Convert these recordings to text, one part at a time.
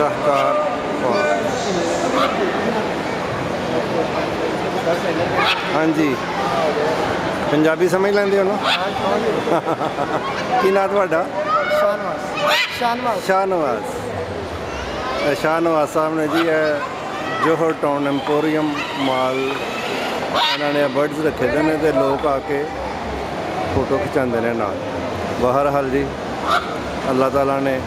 ਸ਼ਾਹਕਾਰ ਹਾਂਜੀ ਪੰਜਾਬੀ ਸਮਝ ਲੈਂਦੇ ਹੋ ਨਾ ਕੀ ਨਾਂ ਤੁਹਾਡਾ ਸ਼ਾਹਨਵਾਜ਼ ਸ਼ਾਹਨਵਾਜ਼ ਸਾਹਿਬ ਨੇ ਜੀ ਇਹ ਜੋਹਰ ਟਾਊਨ ਐਮਪੋਰੀਅਮ ਮਾਲ ਇਹਨਾਂ ਨੇ ਬਰਡਸ ਰੱਖੇ ਦੇ ਨੇ ਤੇ ਲੋਕ ਆ ਕੇ ਫੋਟੋ ਖਿਚਾਉਂਦੇ ਨੇ ਨਾਲ। ਬਹਰਹਾਲ ਜੀ ਅੱਲਾਹ ਤਾਲਾ ਨੇ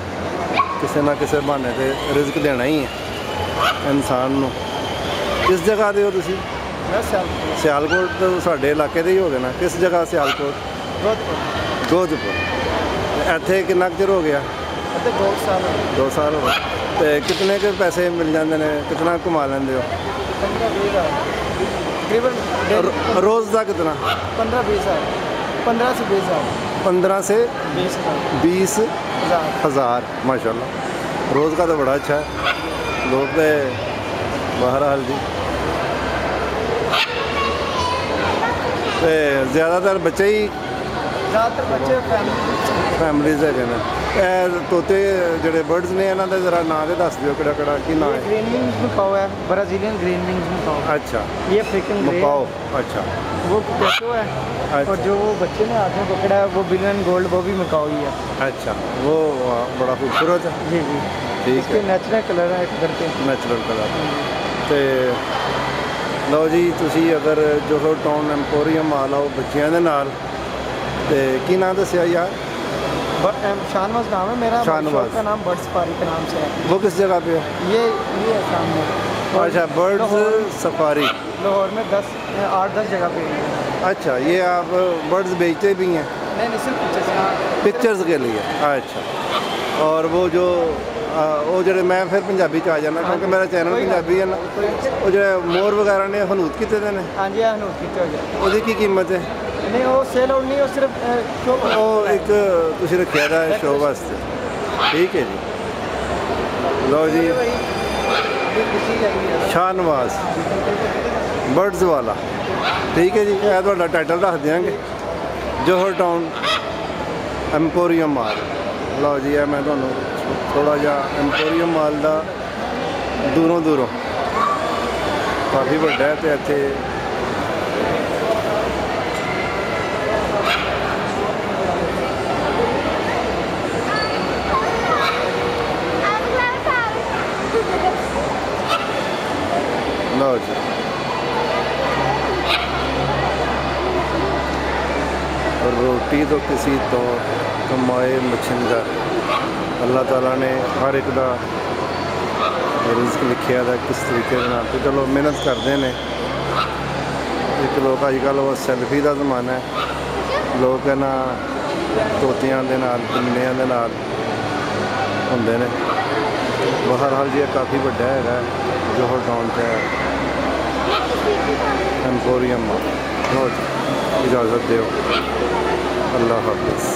ਕਿਸੇ ਨਾ ਕਿਸੇ ਬਹਾਨੇ ਤੇ ਰਿਜ਼ਕ ਦੇਣਾ ਹੀ ਹੈ ਇਨਸਾਨ ਨੂੰ। ਕਿਸ ਜਗ੍ਹਾ ਦੇ ਹੋ ਤੁਸੀਂ? ਸਿਆਲਕੋਟ ਤੋਂ ਸਾਡੇ ਇਲਾਕੇ ਦੇ ਹੀ ਹੋ ਗਏ ਨਾ। ਕਿਸ ਜਗ੍ਹਾ? ਸਿਆਲਕੋਟ ਗੋਦਪੁਰ। ਇੱਥੇ ਕਿੰਨਾ ਕੁ ਚਿਰ ਹੋ ਗਿਆ? 2 ਸਾਲ ਹੋ ਗਏ। ਤੇ ਕਿੰਨੇ ਕੁ ਪੈਸੇ ਮਿਲ ਜਾਂਦੇ ਨੇ? ਕਿਤਨਾ ਕਮਾ ਲੈਂਦੇ ਹੋ? रोज़ का कितना? 15 से 20 हज़ार माशाल्लाह। रोज़ का तो बड़ा अच्छा है। लोग तो बहरहाल जी तो ज़्यादातर बच्चे ही फैमिलीज़ है। तोते जोड़े बर्ड्स ने इन्हों का जरा नाम तो दस दिओ किहड़ा की नाम है? ग्रीन विंग्स मकाओ है, ब्राज़ीलियन ग्रीन विंग्स मकाओ। अच्छा ये अफ्रीकन मकाओ। अच्छा वो कैटो है। अच्छा। और जो वो बच्चे ने हाथ में पकड़ा है वो बिलियन गोल्ड, वो भी मकाओ ही है। अच्छा वो बड़ा खूबसूरत है। जी जी ठीक इसके है। नेचुरल कलर है इधर के। नेचुरल कलर तो लो जी तुसी अगर जोहर टाउन एम्पोरियम आ लाओ बच्चों के नाल ते की नाम दसिया यार? शाहनवाज नाम है मेरा। शाहनवाज का नाम बर्ड सफारी के नाम से है। वो किस जगह पे है? ये है सामने। अच्छा बर्ड्स सफारी लाहौर में 8-10 जगह पे है। अच्छा ये आप बर्ड्स बेचते भी हैं? नहीं सिर्फ पिक्चर्स के लिए। अच्छा और वो जो जो मैं फिर पंजाबी च आ जाना क्योंकि मेरा चैनल पंजाबी है ना। वो जो मोर वगैरह ने हनूत किए हैं? हाँ जी हनूत किए हुए। ਉਹਦੀ ਕੀ ਕੀਮਤ है? नहीं वो सेल आउट नहीं, वो सिर्फ ਉਹ ਇੱਕ ਤੁਸੀਂ ਰੱਖਿਆ ਦਾ ਸ਼ੋਅ ਵਾਸਤੇ। ਠੀਕ ਹੈ ਜੀ। ਲਓ ਜੀ ਸ਼ਾਹਨਵਾਜ਼ ਬਰਡਸ ਵਾਲਾ। ਠੀਕ ਹੈ ਜੀ ਇਹ ਤੁਹਾਡਾ ਟਾਈਟਲ ਰੱਖ ਦਿਆਂਗੇ ਜੋਹਰ ਟਾਊਨ ਐਮਪੋਰੀਅਮ ਮਾਲ। ਲਓ ਜੀ ਇਹ ਮੈਂ ਤੁਹਾਨੂੰ ਥੋੜ੍ਹਾ ਜਿਹਾ ਐਮਪੋਰੀਅਮ ਮਾਲ ਦਾ ਦੂਰੋਂ ਕਾਫੀ ਵੱਡਾ ਹੈ ਤੇ ਇੱਥੇ ਲਓ ਜੀ रोटी तो किसी तो कमाए मछिंदर। अल्लाह ताला ने हर एक का रिज़्क लिखिया था किस तरीके के नाल। तो चलो मेहनत करते हैं। एक लोग अजकल वो सैल्फी का जमाना है। लोग है ना तोतियां दे नाल पिन्नियां दे नाल हुंदे ने। बहरहाल जी काफ़ी वड्डा है जोहर टाउन से एम्पोरियम। इजाज़त दो। अल्लाह हाफिज़।